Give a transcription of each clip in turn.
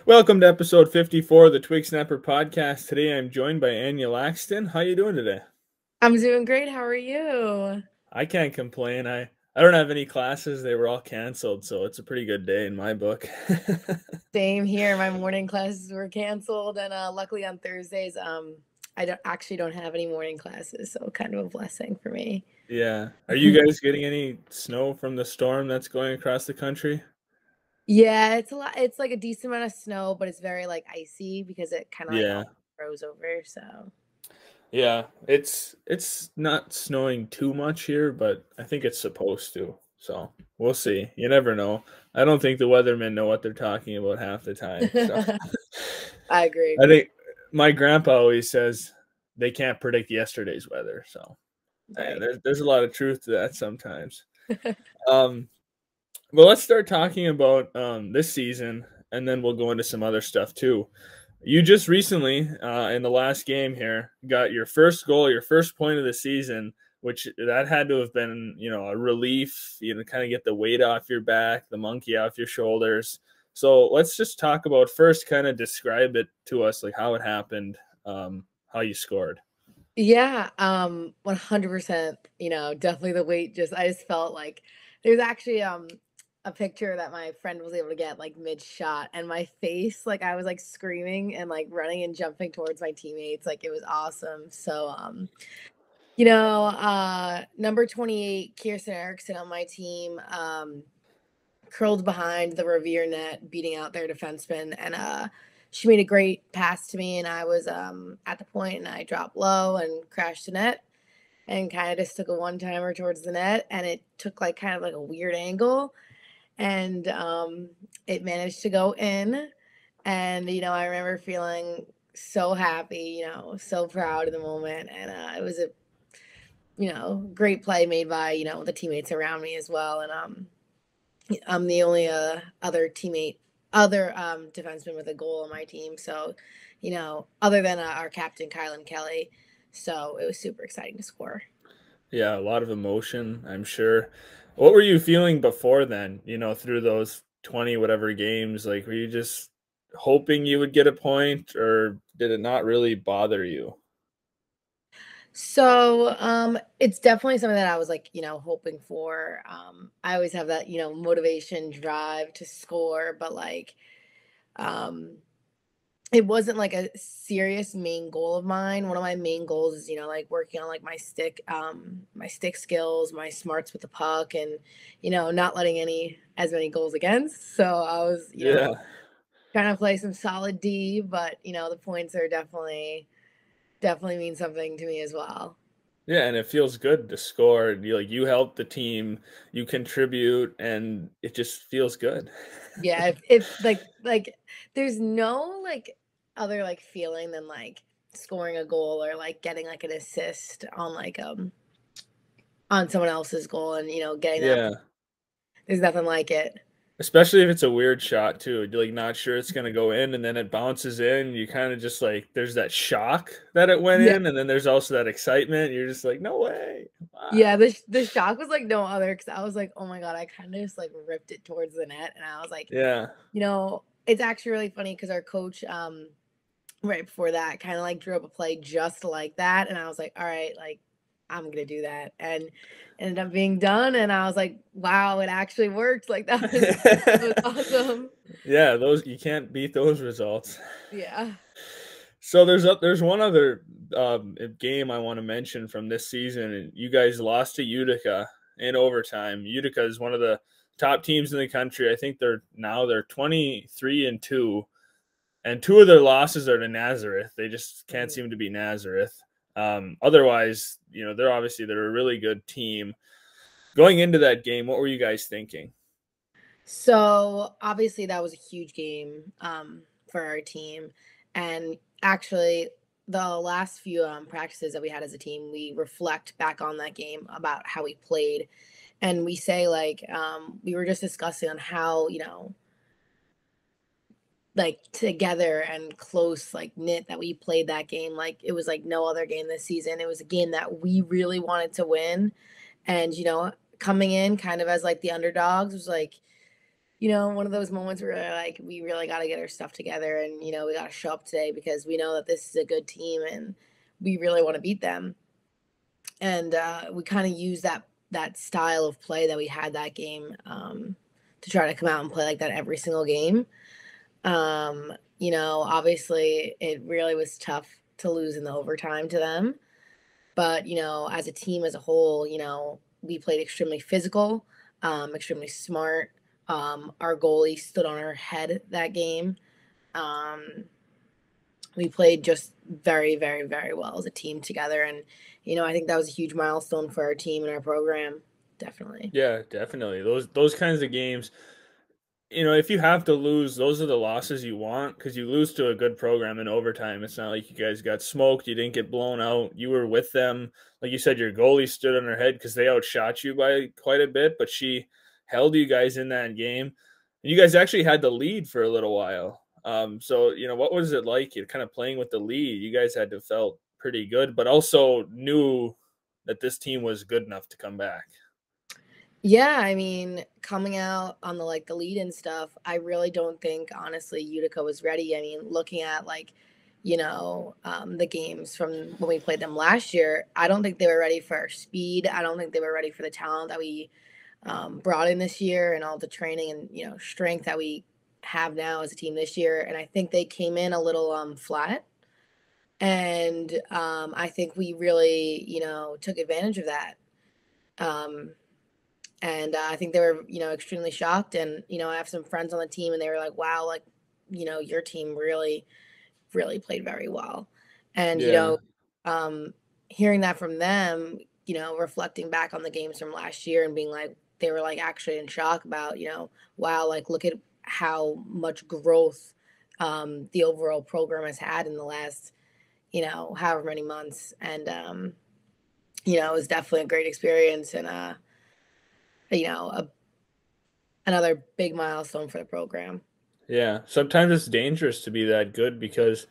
Welcome to episode 54 of the Twig Snapper Podcast. Today I'm joined by Anya Laxton. How you doing today? I'm doing great. How are you? I can't complain. I don't have any classes. They were all canceled, so it's a pretty good day in my book. Same here. My morning classes were canceled, and luckily on Thursdays, I don't have any morning classes, so kind of a blessing for me. Yeah. Are you guys getting any snow from the storm that's going across the country? Yeah, it's a lot. It's like a decent amount of snow, but it's very like icy because it kind of like Yeah. all froze over. So Yeah. It's not snowing too much here, but I think it's supposed to. So we'll see. You never know. I don't think the weathermen know what they're talking about half the time. So I agree. I think my grandpa always says they can't predict yesterday's weather. So Right. there's a lot of truth to that sometimes. Well, let's start talking about this season, and then we'll go into some other stuff too. You just recently, in the last game here, got your first goal, your first point of the season, which that had to have been, a relief, kind of get the weight off your back, the monkey off your shoulders. So let's just talk about first, kind of describe it to us, like how it happened, how you scored. Yeah, 100%, definitely the weight I just felt like there's actually a picture that my friend was able to get like mid shot, and my face, like I was like screaming and like running and jumping towards my teammates. Like it was awesome. So number 28, Kirsten Erickson on my team, curled behind the Revere net, beating out their defenseman, and she made a great pass to me, and I was at the point, and I dropped low and crashed the net, and kind of just took a one-timer towards the net, and it took like kind of like a weird angle, and it managed to go in, and I remember feeling so happy, so proud in the moment, and it was a great play made by the teammates around me as well, and I'm the only other defenseman with a goal on my team. So, other than our captain, Kylan Kelly. So it was super exciting to score. Yeah, a lot of emotion, I'm sure. What were you feeling before then, through those 20 whatever games? Like, were you just hoping you would get a point, or did it not really bother you? So it's definitely something that I was like, hoping for. I always have that, motivation, drive to score, but like it wasn't like a serious main goal of mine. One of my main goals is, like working on like my stick skills, my smarts with the puck, and, not letting as many goals against. So I was, Yeah. trying to play some solid D, but the points are definitely mean something to me as well. Yeah, and it feels good to score. You help the team, you contribute, and it just feels good. Yeah, if like there's no like other like feeling than like scoring a goal or like getting like an assist on like on someone else's goal, and getting that. Yeah. There's nothing like it. Especially if it's a weird shot too. You're like not sure it's gonna go in, and then it bounces in. You kind of just like there's that shock that it went Yeah. in, and then there's also that excitement. You're just like, no way. Wow. Yeah, the shock was like no other, because I was like, oh my God, I kind of just like ripped it towards the net, and I was like, Yeah. it's actually really funny because our coach right before that kind of like drew up a play just like that, and I was like, all right, like I'm gonna do that, and ended up being done, and I was like, wow, it actually worked. Like that was awesome. Yeah, those you can't beat those results. Yeah. So there's one other game I want to mention from this season, and you guys lost to Utica in overtime. Utica is one of the top teams in the country. I think they're 23-2, and two of their losses are to Nazareth. They just can't seem to beat Nazareth. Otherwise, they're a really good team. Going into that game, what were you guys thinking? So obviously that was a huge game for our team, and actually the last few practices that we had as a team, we reflect back on that game about how we played, and we say like we were just discussing on how like together and close, like knit, that we played that game. Like it was like no other game this season. It was a game that we really wanted to win, and coming in kind of as like the underdogs was like, one of those moments where like we really got to get our stuff together, and we got to show up today because we know that this is a good team and we really want to beat them. And we kind of use that style of play that we had that game, to try to come out and play like that every single game. Obviously it really was tough to lose in the overtime to them, but as a team as a whole, we played extremely physical, extremely smart. Our goalie stood on her head that game. We played just very, very, very well as a team together. And, I think that was a huge milestone for our team and our program. Definitely. Yeah, definitely. Those kinds of games, if you have to lose, those are the losses you want because you lose to a good program in overtime. It's not like you guys got smoked. You didn't get blown out. You were with them. Like you said, your goalie stood on her head because they outshot you by quite a bit, but she held you guys in that game. And you guys actually had the lead for a little while. So, what was it like? You're kind of playing with the lead. You guys had to felt pretty good, but also knew that this team was good enough to come back. Yeah, I mean, coming out on the lead and stuff, I really don't think honestly Utica was ready. I mean, looking at the games from when we played them last year, I don't think they were ready for our speed. I don't think they were ready for the talent that we brought in this year and all the training and strength that we have now as a team this year. And I think they came in a little flat. And I think we really took advantage of that. And I think they were, extremely shocked. And, I have some friends on the team and they were like, wow, like, your team really, really played very well. And, Yeah. Hearing that from them, reflecting back on the games from last year and being like, they were like actually in shock about, wow, like look at how much growth the overall program has had in the last, however many months. And, it was definitely a great experience and, another big milestone for the program. Yeah. Sometimes it's dangerous to be that good because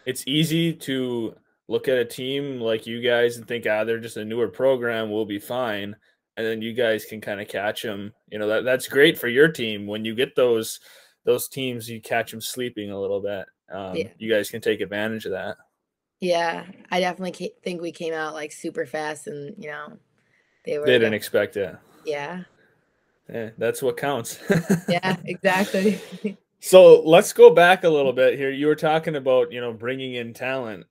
it's easy to look at a team like you guys and think, they're just a newer program, we'll be fine. And then you guys can kind of catch them. That's great for your team. When you get those teams, you catch them sleeping a little bit. Yeah. You guys can take advantage of that. Yeah, I definitely think we came out like super fast and, they were. They didn't expect it. Yeah. Yeah, that's what counts. Yeah, exactly. So let's go back a little bit here. You were talking about, bringing in talent.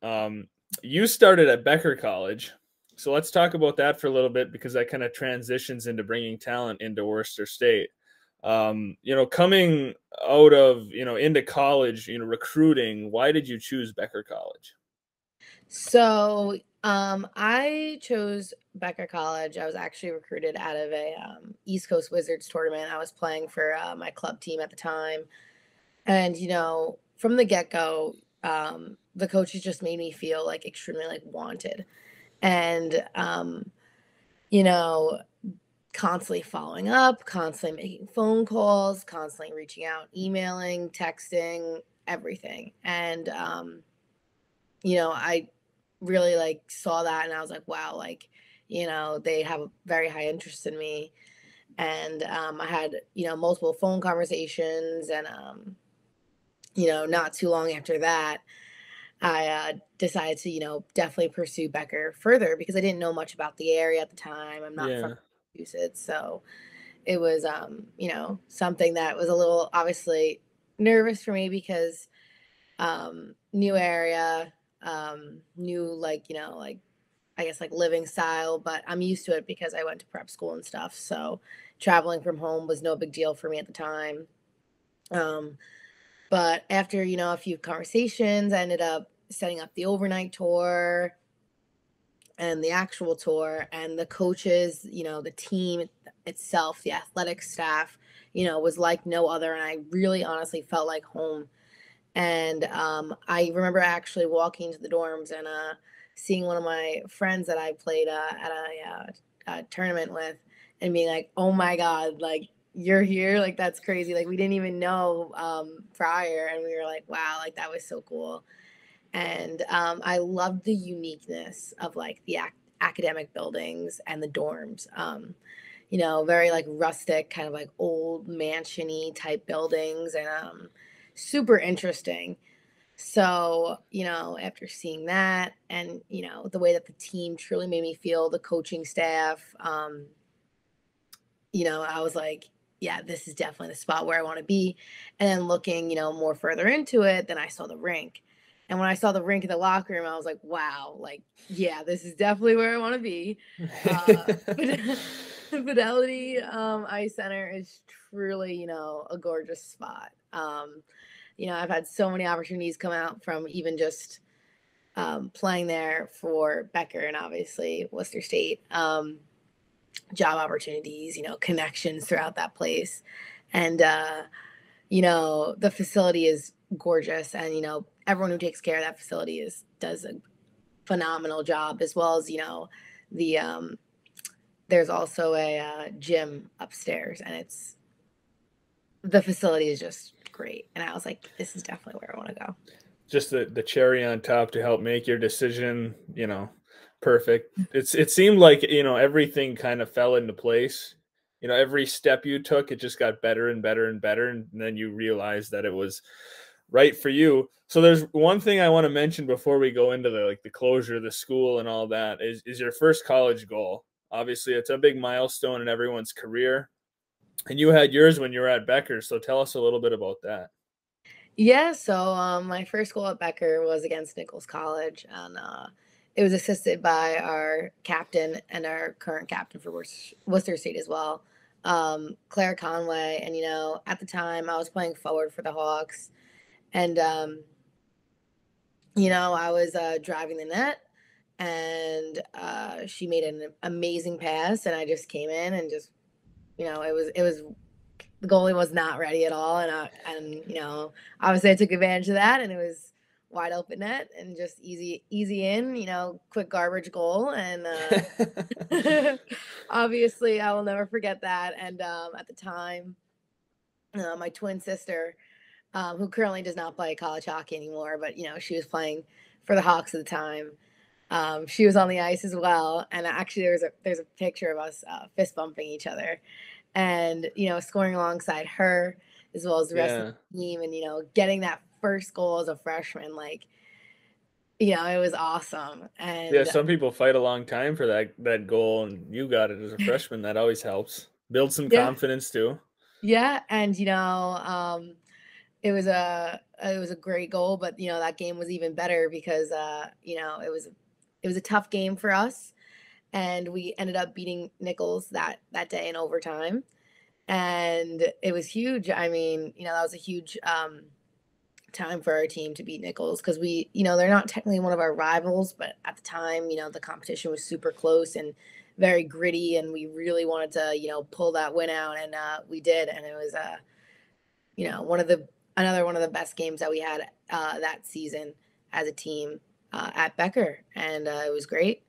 You started at Becker College. So let's talk about that for a little bit because that kind of transitions into bringing talent into Worcester State. Coming out of, into college, recruiting, why did you choose Becker College? So, I chose Becker College. I was actually recruited out of a East Coast Wizards tournament. I was playing for my club team at the time. And, from the get-go, the coaches just made me feel like extremely like wanted. And, constantly following up, constantly making phone calls, constantly reaching out, emailing, texting, everything. And, I really like saw that and I was like, wow, like, they have a very high interest in me. And I had, multiple phone conversations and, not too long after that, I decided to, definitely pursue Becker further because I didn't know much about the area at the time. I'm not from Yeah. Massachusetts. So it was, something that was a little obviously nervous for me because new area, new, like, like, I guess like living style, but I'm used to it because I went to prep school and stuff. So traveling from home was no big deal for me at the time. But after, a few conversations, I ended up setting up the overnight tour and the actual tour, and the coaches, the team itself, the athletic staff, was like no other. And I really honestly felt like home. And I remember actually walking to the dorms and seeing one of my friends that I played at a tournament with and being like, oh my God, like you're here. Like, that's crazy. Like we didn't even know prior. And we were like, wow, like that was so cool. And I loved the uniqueness of like the academic buildings and the dorms. very like rustic, kind of like old mansion-y type buildings, and super interesting. So, after seeing that and, the way that the team truly made me feel, the coaching staff, I was like, yeah, this is definitely the spot where I want to be. And then looking, more further into it, then I saw the rink. And when I saw the rink in the locker room, I was like, wow, like, yeah, this is definitely where I want to be. Fidelity Ice Center is truly, a gorgeous spot. I've had so many opportunities come out from even just playing there for Becker and obviously Worcester State. Job opportunities, connections throughout that place. And, the facility is gorgeous. And, everyone who takes care of that facility does a phenomenal job, as well as, the, there's also a gym upstairs, and the facility is just great. And I was like, this is definitely where I want to go. Just the cherry on top to help make your decision, perfect. It seemed like, everything kind of fell into place. Every step you took, it just got better and better and better. And then you realized that it was right for you. So there's one thing I want to mention before we go into the closure of the school and all that is your first college goal. Obviously, it's a big milestone in everyone's career. And you had yours when you were at Becker. So tell us a little bit about that. Yeah, so my first goal at Becker was against Nichols College, and it was assisted by our captain and our current captain for Worcester State as well, Claire Conway. And, at the time I was playing forward for the Hawks, and, I was driving the net, and she made an amazing pass, and I just came in and just, it was the goalie was not ready at all, and obviously I took advantage of that, and it was wide open net and just easy in, quick garbage goal, and obviously I will never forget that. And at the time, my twin sister, who currently does not play college hockey anymore, but she was playing for the Hawks at the time. She was on the ice as well, and actually there's a picture of us fist bumping each other, and scoring alongside her as well as the rest of the team, and getting that first goal as a freshman, like it was awesome. And some people fight a long time for that goal, and you got it as a freshman. That always helps build some confidence too. Yeah, and it was a great goal, but that game was even better because it was a tough game for us, and we ended up beating Nichols that day in overtime. And it was huge. I mean, that was a huge time for our team to beat Nichols, because they're not technically one of our rivals, but at the time, the competition was super close and very gritty, and we really wanted to, pull that win out, and we did. And it was, another one of the best games that we had that season as a team at Becker, and it was great.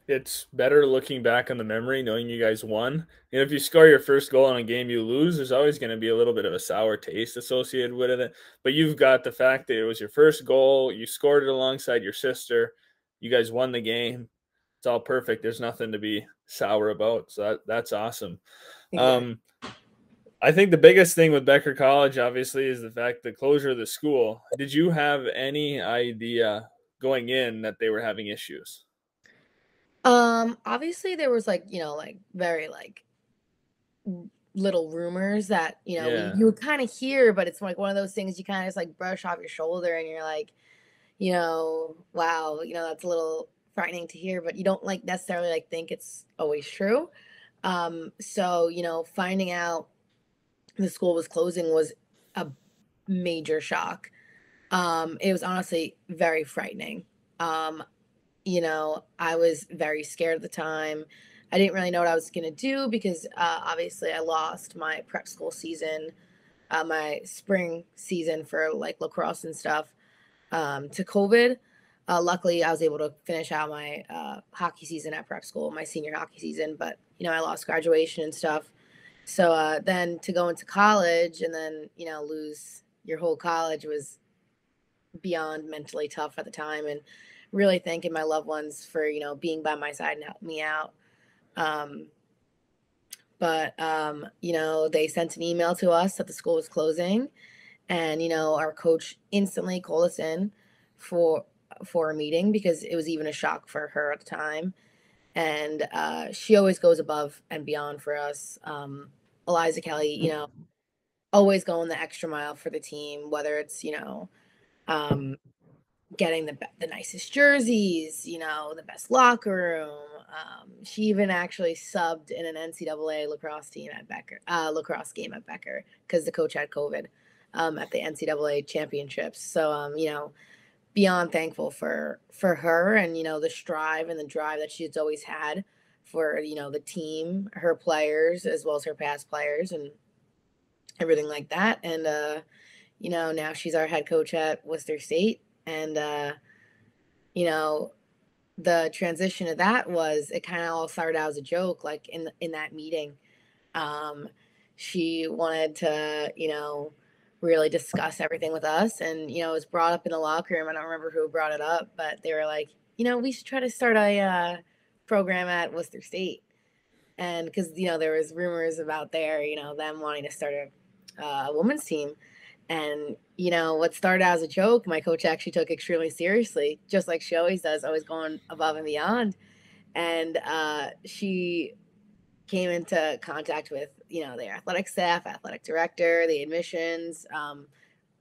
It's better looking back on the memory, knowing you guys won. If you score your first goal in a game you lose, there's always going to be a little bit of a sour taste associated with it. But you've got the fact that it was your first goal. You scored it alongside your sister. You guys won the game. It's all perfect. There's nothing to be sour about. So that's awesome. Exactly. I think the biggest thing with Becker College, obviously, is the fact the closure of the school. Did you have any idea going in that they were having issues? Obviously there was very little rumors that, you would kind of hear, but it's like one of those things you kind of just brush off your shoulder, and you're like, wow, that's a little frightening to hear, but you don't necessarily think it's always true. So, finding out the school was closing was a major shock. It was honestly very frightening. I was very scared at the time. I didn't really know what I was going to do because obviously I lost my prep school season, my spring season for lacrosse and stuff to COVID. Luckily, I was able to finish out my hockey season at prep school, my senior hockey season, but, I lost graduation and stuff. So then to go into college and then, lose your whole college was beyond mentally tough at the time, and really thanking my loved ones for, being by my side and helping me out. but they sent an email to us that the school was closing, and our coach instantly called us in for a meeting because it was even a shock for her at the time. And she always goes above and beyond for us. Eliza Kelly, always going the extra mile for the team, whether it's getting the nicest jerseys, the best locker room. She even actually subbed in an NCAA lacrosse game at Becker because the coach had COVID at the NCAA championships. So beyond thankful for her and the strive and the drive that she's always had for the team, her players as well as her past players and everything like that. And now she's our head coach at Worcester State. And the transition of that was, it kind of all started out as a joke, like in that meeting. She wanted to really discuss everything with us, and it was brought up in the locker room. I don't remember who brought it up, but they were like, we should try to start a program at Worcester State. And because there was rumors about them wanting to start a women's team. And what started out as a joke, my coach actually took extremely seriously, just like she always does, always going above and beyond. And she came into contact with the athletic staff, athletic director, the admissions,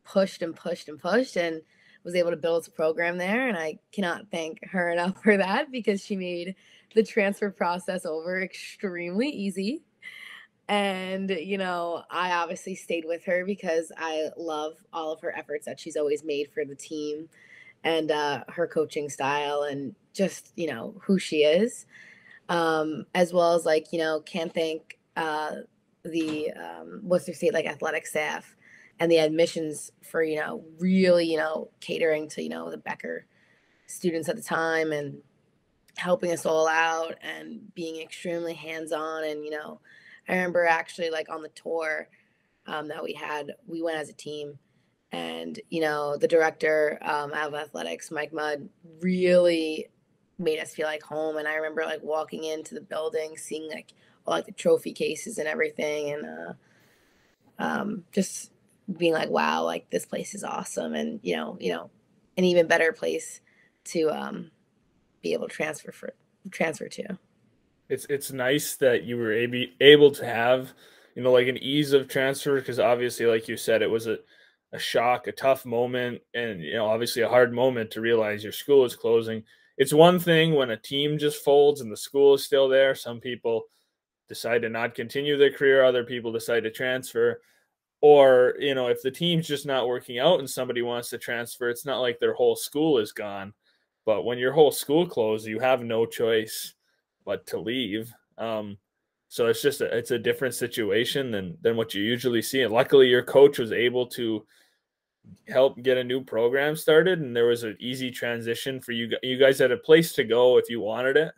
pushed and pushed and pushed, and was able to build a program there. And I cannot thank her enough for that, because she made the transfer process over extremely easy. And I obviously stayed with her because I love all of her efforts that she's always made for the team, and her coaching style, and just who she is, as well as can't thank the Worcester State athletic staff and the admissions for really catering to the Becker students at the time, and helping us all out and being extremely hands-on. And I remember actually on the tour that we went as a team, and the director of athletics, Mike Mudd, really made us feel like home. And I remember walking into the building, seeing all the trophy cases and everything, and just being like, wow, this place is awesome. And an even better place to be able to transfer to. It's nice that you were able to have an ease of transfer, because obviously, like you said, it was a shock, a tough moment, and obviously a hard moment to realize your school is closing. It's one thing when a team just folds and the school is still there. Some people decide to not continue their career, other people decide to transfer. Or if the team's just not working out and somebody wants to transfer, it's not like their whole school is gone. But when your whole school closes, you have no choice but to leave. So it's just it's a different situation than what you usually see. And luckily your coach was able to help get a new program started, and there was an easy transition for you. You guys had a place to go if you wanted it,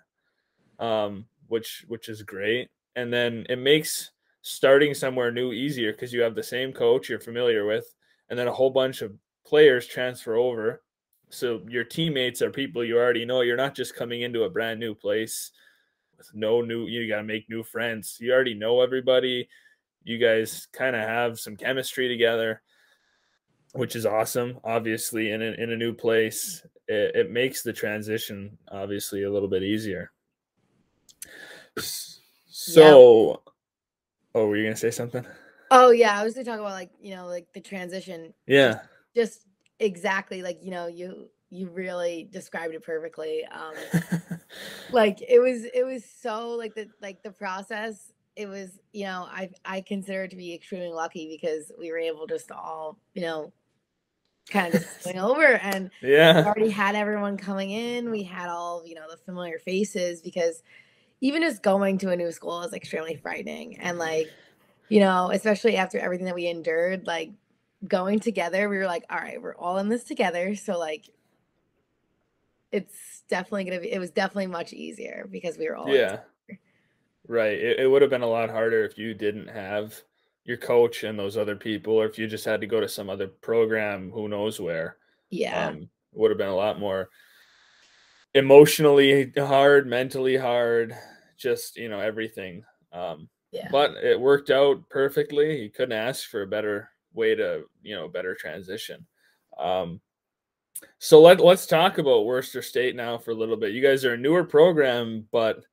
which is great. And then it makes starting somewhere new easier, because you have the same coach you're familiar with, and then a whole bunch of players transfer over. So your teammates are people you already know. You're not just coming into a brand new place with you got to make new friends. You already know everybody. You guys kind of have some chemistry together, which is awesome. Obviously, in a new place, it makes the transition obviously a little bit easier. So, Oh, were you gonna say something? Oh yeah, I was gonna talk about the transition. Yeah. Just exactly you really described it perfectly. It was so the process. It was I consider it to be extremely lucky, because we were able just to all kind of just going over, and we already had everyone coming in. We had all the familiar faces, because even just going to a new school is extremely frightening. And especially after everything that we endured, going together, we were like, all right, we're all in this together. So it's definitely it was definitely much easier because we were all right. It would have been a lot harder if you didn't have your coach and those other people, or if you just had to go to some other program, who knows where. It would have been a lot more emotionally hard, mentally hard, just everything. Yeah. but it worked out perfectly. You couldn't ask for a better way to, better transition. So let's talk about Worcester State now for a little bit. You guys are a newer program, but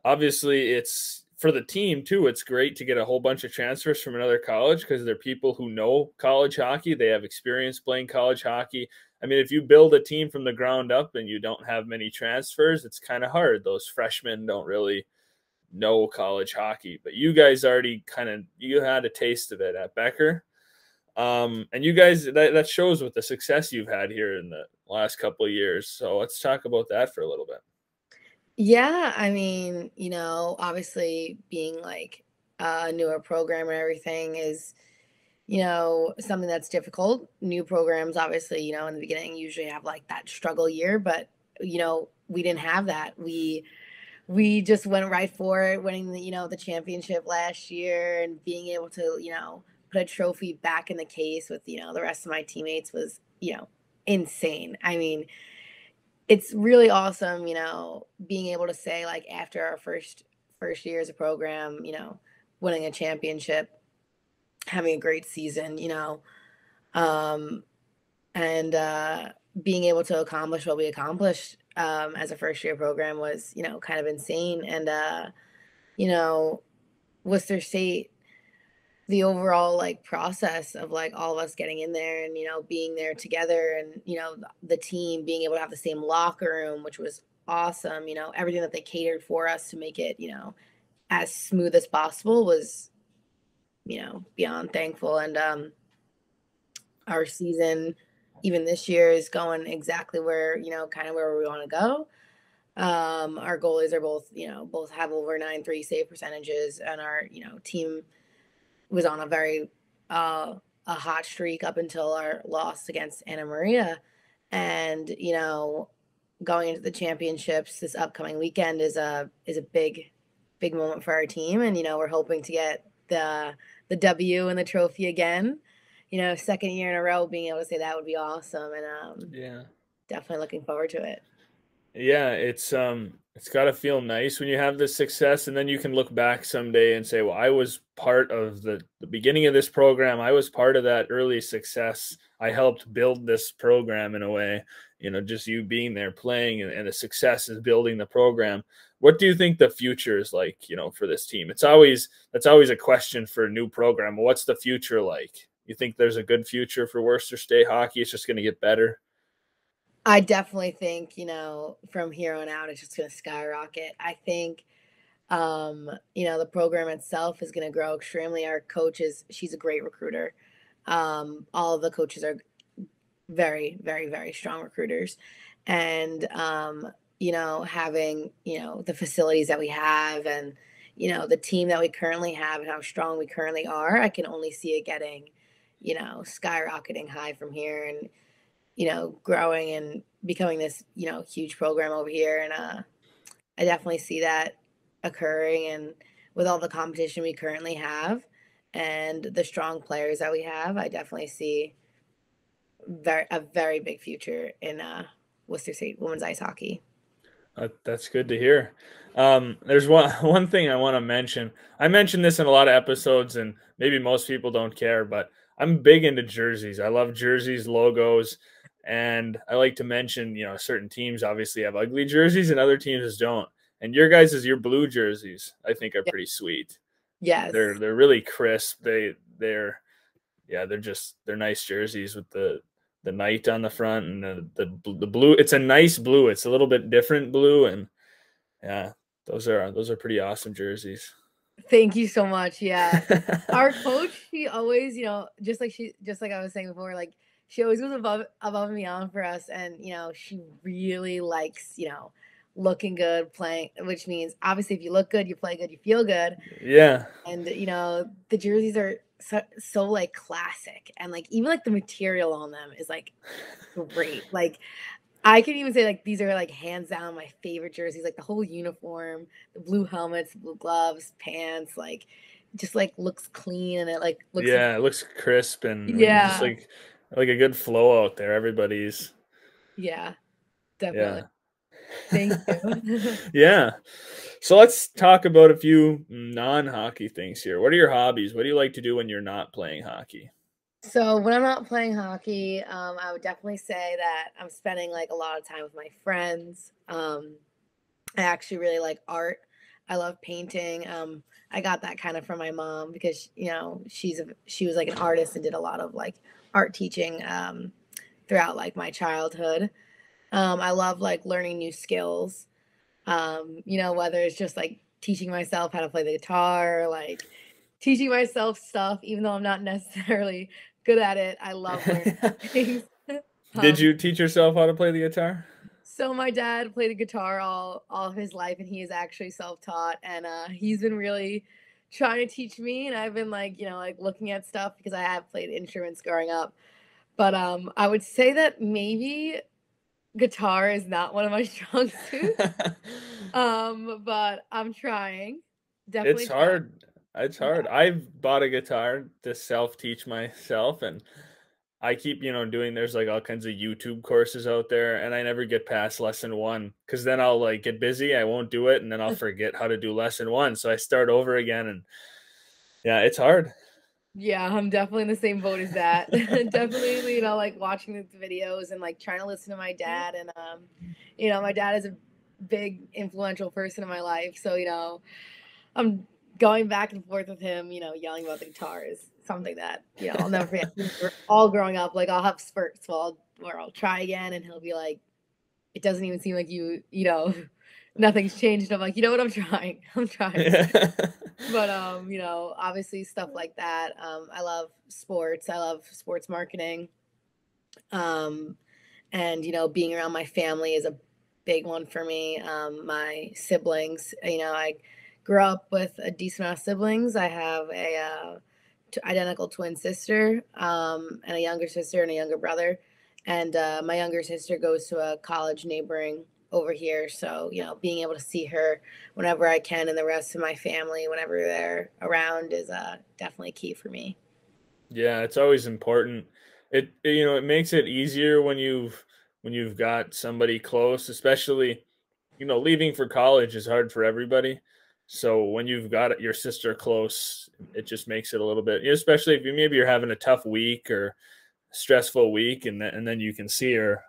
obviously it's for the team too. It's great to get a whole bunch of transfers from another college because they're people who know college hockey. They have experience playing college hockey. I mean, if you build a team from the ground up and you don't have many transfers, it's kind of hard. Those freshmen don't really know college hockey, but you guys already you had a taste of it at Becker. And you guys, that shows with the success you've had here in the last couple of years. So let's talk about that for a little bit. Yeah, I mean, obviously being like a newer program and everything is, something that's difficult. New programs, obviously, in the beginning usually have like that struggle year, but we didn't have that. We just went right for it, winning the championship last year and being able to, put a trophy back in the case with, the rest of my teammates was, insane. I mean, it's really awesome, being able to say like after our first year as a program, winning a championship, having a great season, um, and being able to accomplish what we accomplished as a first year program was, kind of insane. And Worcester State, the overall like process of like all of us getting in there and being there together and the team being able to have the same locker room, which was awesome. Everything that they catered for us to make it as smooth as possible was beyond thankful. And our season even this year is going exactly where kind of where we want to go. Our goalies are both have over 9-3 save percentages, and our team was on a very a hot streak up until our loss against Anna Maria. And going into the championships this upcoming weekend is a big moment for our team, and we're hoping to get the W and the trophy again, second year in a row. Being able to say that would be awesome, and Yeah. definitely looking forward to it. Yeah, it's got to feel nice when you have this success, and then you can look back someday and say, well, I was part of the beginning of this program. I was part of that early success. I helped build this program in a way, just you being there playing, and the success is building the program. What do you think the future is like, for this team? That's always a question for a new program. What's the future like? You think there's a good future for Worcester State hockey? It's just going to get better. I definitely think, from here on out, it's just going to skyrocket. I think, the program itself is going to grow extremely. Our coaches, she's a great recruiter. All of the coaches are very, very, very strong recruiters. And, having, the facilities that we have and, the team that we currently have and how strong we currently are, I can only see it getting, skyrocketing high from here. And, growing and becoming this, huge program over here. And I definitely see that occurring. And with all the competition we currently have and the strong players that we have, I definitely see a very big future in Worcester State women's ice hockey. That's good to hear. There's one thing I want to mention. I mentioned this in a lot of episodes, and maybe most people don't care, but I'm big into jerseys. I love jerseys, logos. And I like to mention, certain teams obviously have ugly jerseys and other teams don't. And your your blue jerseys, I think, are pretty sweet. Yes. They're really crisp. They're nice jerseys with the knight on the front and the blue. It's a nice blue. It's a little bit different blue, and yeah, those are pretty awesome jerseys. Thank you so much. Yeah. Our coach, she always, just like I was saying before, like she always goes above and beyond for us. And, she really likes, looking good, playing, which means obviously if you look good, you play good, you feel good. Yeah. And, the jerseys are so like classic, and like even like the material on them is like great. Like I can even say like these are like hands down my favorite jerseys, like the whole uniform, the blue helmets, blue gloves, pants, like just like looks clean, and it like looks it looks crisp, and just yeah, like a good flow out there. Everybody's definitely. Thank you. Yeah. So let's talk about a few non-hockey things here. What are your hobbies? What do you like to do when you're not playing hockey? So when I'm not playing hockey, I would definitely say that I'm spending like a lot of time with my friends. I actually really like art. I love painting. I got that kind of from my mom because she was like an artist and did a lot of like art teaching throughout like my childhood. I love like learning new skills. Whether it's just like teaching myself how to play the guitar, like teaching myself stuff, even though I'm not necessarily good at it. I love learning things. Did um, you teach yourself how to play the guitar? so my dad played the guitar all of his life, and he is actually self-taught, and he's been really trying to teach me, and I've been like, like looking at stuff because I have played instruments growing up. But I would say that maybe guitar is not one of my strong suits. But I'm trying. It's Definitely trying. hard. It's Yeah. hard. I've bought a guitar to self-teach myself, and I keep, doing there's like all kinds of YouTube courses out there, and I never get past lesson one because then I'll like get busy, I won't do it, and then I'll forget how to do lesson one. So I start over again, and yeah, it's hard. Yeah, I'm definitely in the same boat as that. Definitely, like watching the videos and like trying to listen to my dad. And my dad is a big influential person in my life. So, I'm going back and forth with him, yelling about the guitar is something that, I'll never forget. We're all growing up, like I'll have spurts where I'll try again and he'll be like, it doesn't even seem like nothing's changed. I'm like, you know what? I'm trying. I'm trying. But obviously stuff like that. I love sports. I love sports marketing. Um, and being around my family is a big one for me. My siblings, I grew up with a decent amount of siblings. I have a identical twin sister, and a younger sister and a younger brother. And my younger sister goes to a college neighboring over here. So, being able to see her whenever I can and the rest of my family, whenever they're around, is definitely key for me. Yeah, it's always important. It makes it easier when you've got somebody close, especially, leaving for college is hard for everybody. So when you've got your sister close, it just makes it a little bit, especially if maybe you're having a tough week or stressful week, and then you can see her.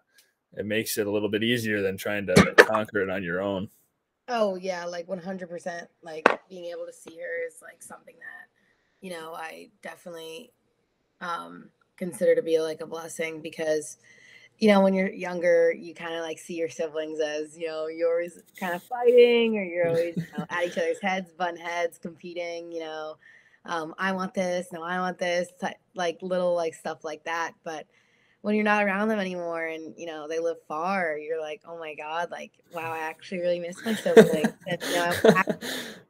It makes it a little bit easier than trying to conquer it on your own. Oh yeah, like 100%. Like being able to see her is like something that, I definitely consider to be like a blessing because, when you're younger, you kind of like see your siblings as, you're always kind of fighting or you're always, at each other's heads, button heads, competing, I want this, no, I want this, like little like stuff like that. But when you're not around them anymore and, they live far, you're like, oh my God, like, wow, I actually really miss my sibling. And,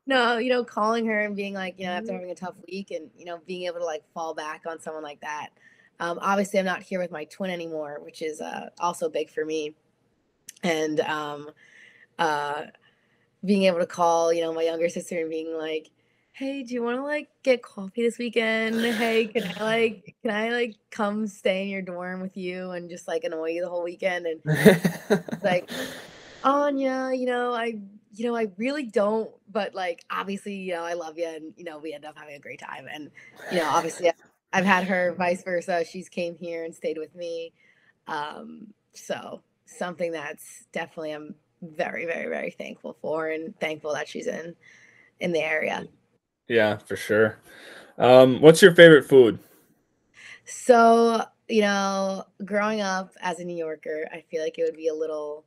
no, calling her and being like, after having a tough week and, being able to like fall back on someone like that. Obviously I'm not here with my twin anymore, which is also big for me. And uh, being able to call, my younger sister and being like, hey, do you want to like get coffee this weekend? Hey, can I come stay in your dorm with you and just like annoy you the whole weekend? And like, Anya, I really don't, but like obviously, I love you and we end up having a great time. And obviously I've had her vice versa. She's came here and stayed with me. So something that's definitely I'm very, very, very thankful for and thankful that she's in the area. Yeah, for sure. What's your favorite food? So, growing up as a New Yorker, I feel like it would be a little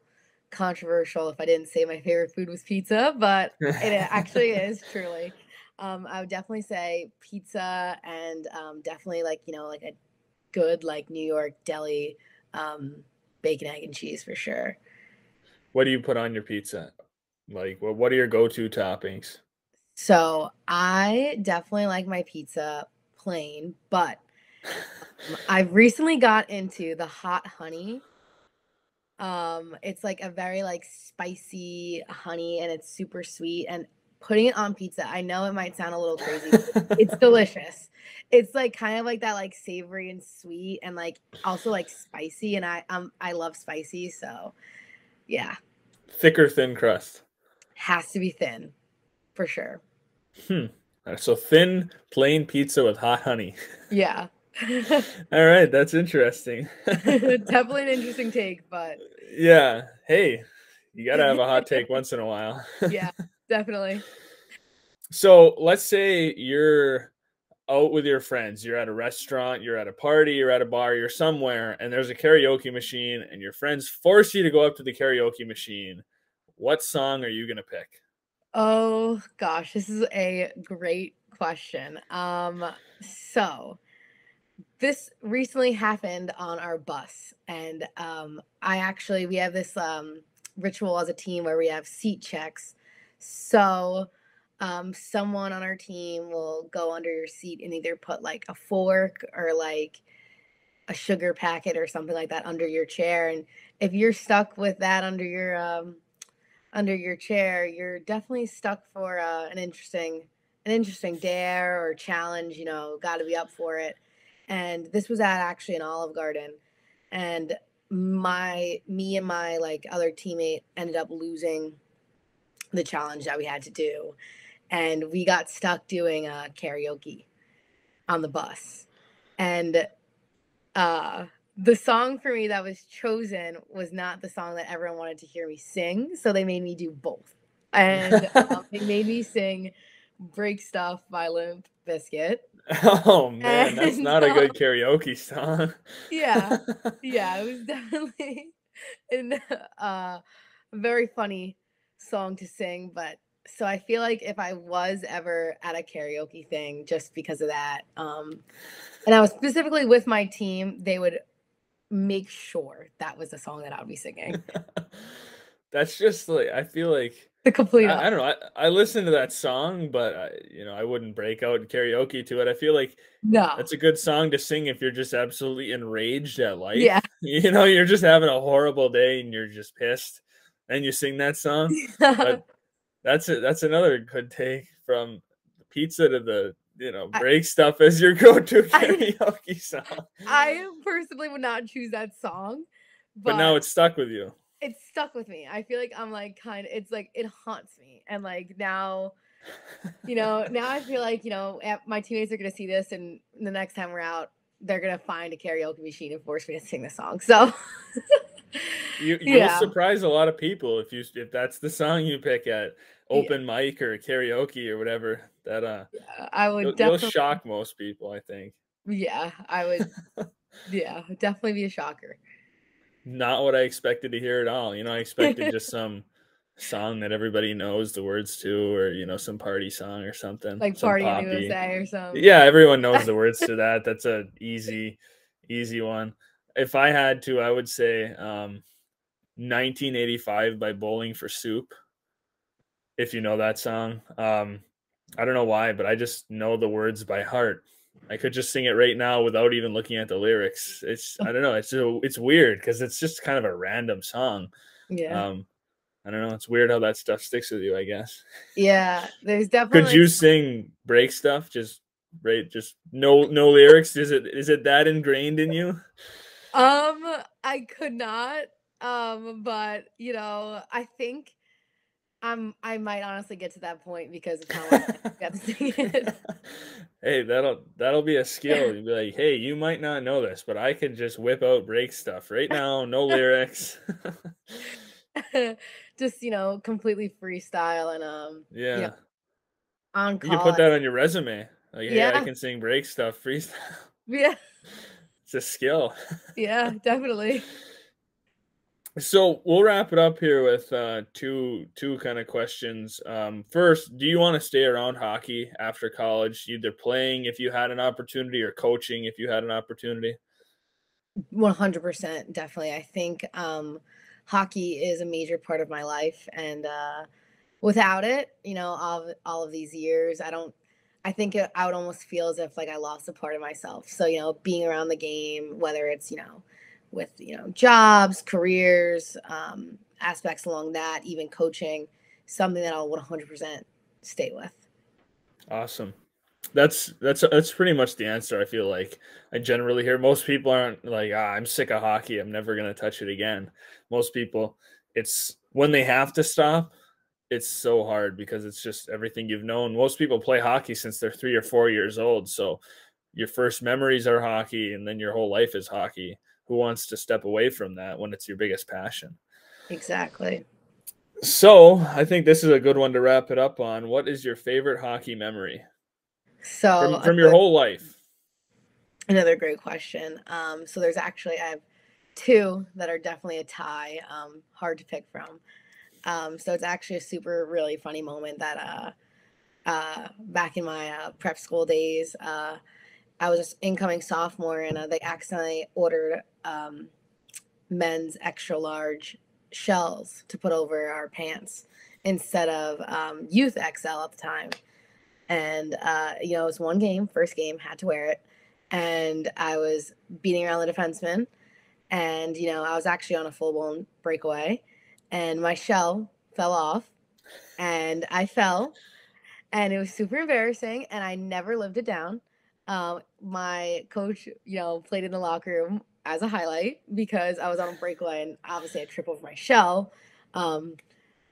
controversial if I didn't say my favorite food was pizza, but it actually is truly. I would definitely say pizza and definitely like, like a good like New York deli um, bacon, egg, and cheese for sure. What do you put on your pizza? Like, what are your go-to toppings? So I definitely like my pizza plain, but I've recently got into the hot honey. It's like a very like spicy honey and it's super sweet and putting it on pizza. I know it might sound a little crazy, but it's delicious. It's like kind of like that like savory and sweet and like also like spicy and I love spicy, so yeah. Thick or thin crust? Has to be thin, for sure. So thin, plain pizza with hot honey. Yeah. All right, that's interesting. Definitely an interesting take, but yeah. Hey, you got to have a hot take once in a while. yeah, definitely. So let's say you're out with your friends, you're at a restaurant, you're at a party, you're at a bar, you're somewhere, and there's a karaoke machine, and your friends force you to go up to the karaoke machine. What song are you going to pick? Oh gosh, this is a great question. So this recently happened on our bus, and we have this ritual as a team where we have seat checks. So someone on our team will go under your seat and either put like a fork or like a sugar packet or something like that under your chair. And if you're stuck with that under your chair, you're definitely stuck for an interesting dare or challenge. Got to be up for it. And this was at actually an Olive Garden, and me and my like other teammate ended up losing the challenge that we had to do, and we got stuck doing karaoke on the bus. And the song for me that was chosen was not the song that everyone wanted to hear me sing, so they made me do both. And they made me sing "Break Stuff" by Limp Bizkit. Oh man, that's not a good karaoke song. Yeah, it was definitely a very funny song to sing. But so I feel like if I was ever at a karaoke thing, just because of that, and I was specifically with my team, they would make sure that was the song that I would be singing. That's just like, I feel like The complete I don't know. I listen to that song, but I wouldn't break out karaoke to it. I feel like no. that's a good song to sing if you're just absolutely enraged at life. Yeah. You're just having a horrible day and you're just pissed, and you sing that song. But that's another good take, from pizza to the break stuff as your go-to karaoke song. I personally would not choose that song, but now it's stuck with you. It's stuck with me. I feel like I'm like it's like it haunts me, and like now I feel like my teammates are gonna see this, and the next time we're out, they're gonna find a karaoke machine and force me to sing the song. So you'll surprise a lot of people if that's the song you pick at open mic or karaoke or whatever. That I would you'll shock most people, I think. Yeah, I would. Yeah, definitely be a shocker. Not what I expected to hear at all. I expected just some song that everybody knows the words to, or some party song or something, like some Party poppy. in the USA or something. Yeah, everyone knows the words to that. That's a easy one. If I had to, I would say 1985 by Bowling for Soup, if you know that song. I don't know why, but I just know the words by heart. I could just sing it right now without even looking at the lyrics. I don't know. It's weird because it's just kind of a random song. Yeah. I don't know. It's weird how that stuff sticks with you, I guess. Yeah, there's definitely. Could you sing Break Stuff? Just no lyrics. Is it that ingrained in you? I could not. But I think I might honestly get to that point because of how much I got to sing it. Hey, that'll be a skill. You'd be like, hey, you might not know this, but I could just whip out Break Stuff right now, no lyrics. Just completely freestyle and on call. You can put that on your resume. Like, hey, I can sing Break Stuff freestyle. Yeah, it's a skill. Yeah, definitely. So we'll wrap it up here with two kind of questions. First, do you want to stay around hockey after college, either playing if you had an opportunity or coaching if you had an opportunity? 100%, definitely. I think hockey is a major part of my life, and without it, all of these years, I think I would almost feel as if like I lost a part of myself. So being around the game, whether it's with jobs, careers, aspects along that, even coaching, something that I'll 100% stay with. Awesome. That's pretty much the answer. I feel like I generally hear most people aren't like, I'm sick of hockey, I'm never going to touch it again. Most people, it's when they have to stop, it's so hard because it's just everything you've known. Most people play hockey since they're 3 or 4 years old. So your first memories are hockey and then your whole life is hockey. Who wants to step away from that when it's your biggest passion? Exactly. So I think this is a good one to wrap it up on. What is your favorite hockey memory So from your whole life? another great question. So there's actually, I have two that are definitely a tie, hard to pick from. So it's actually a super really funny moment that back in my prep school days, I was just incoming sophomore and they accidentally ordered men's extra large shells to put over our pants instead of youth XL at the time. And it was one game, first game, had to wear it. And I was beating around the defenseman. And, I was actually on a full-blown breakaway. And my shell fell off. And I fell. And it was super embarrassing. And I never lived it down. My coach, played in the locker room as a highlight because I was on a breakaway. And obviously I tripped over my shell.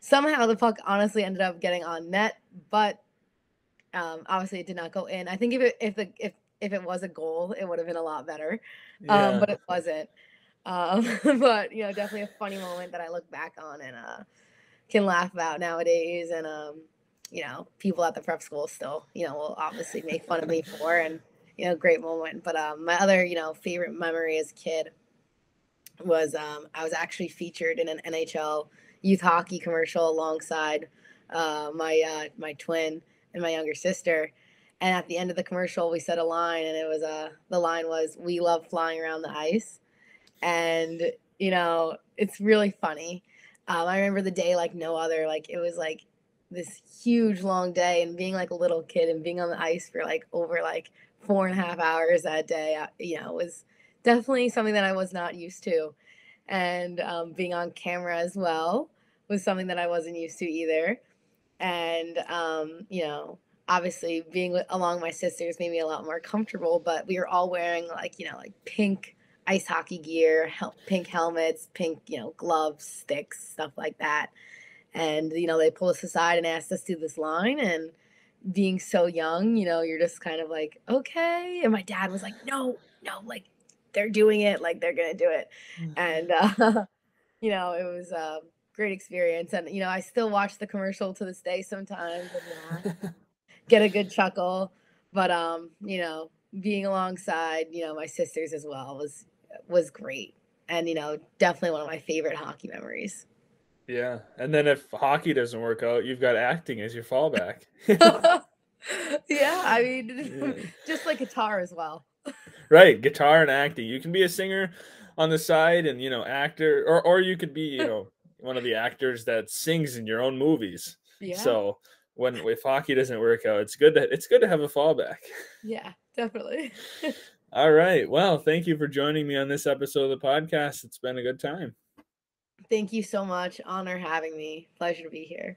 Somehow the puck honestly ended up getting on net. But obviously it did not go in. I think if it was a goal, it would have been a lot better. Yeah. But it wasn't. But definitely a funny moment that I look back on and can laugh about nowadays. And people at the prep school still will obviously make fun of me for, and great moment. But my other favorite memory as a kid was I was actually featured in an NHL youth hockey commercial alongside my twin and my younger sister. And at the end of the commercial, we said a line, and it was the line was, "We love flying around the ice." And it's really funny. I remember the day like no other. Like it was like this huge long day, and being like a little kid and being on the ice for like over like 4.5 hours that day, was definitely something that I was not used to. And being on camera as well was something that I wasn't used to either. And obviously being along my sisters made me a lot more comfortable. But we were all wearing like pink ice hockey gear, pink helmets, pink gloves, sticks, stuff like that. And they pulled us aside and asked us to do this line. And being so young, you're just kind of like, okay. And my dad was like, no, like they're doing it, like they're gonna do it. And it was a great experience. And I still watch the commercial to this day sometimes and get a good chuckle. But being alongside my sisters as well was great. And definitely one of my favorite hockey memories. Yeah. And then if hockey doesn't work out, you've got acting as your fallback. Yeah, I mean, just like guitar as well. Right, guitar and acting. You can be a singer on the side and actor, or you could be one of the actors that sings in your own movies. Yeah. So if hockey doesn't work out, it's good to have a fallback. Yeah, definitely. All right. Well, thank you for joining me on this episode of the podcast. It's been a good time. Thank you so much. Honor having me. Pleasure to be here.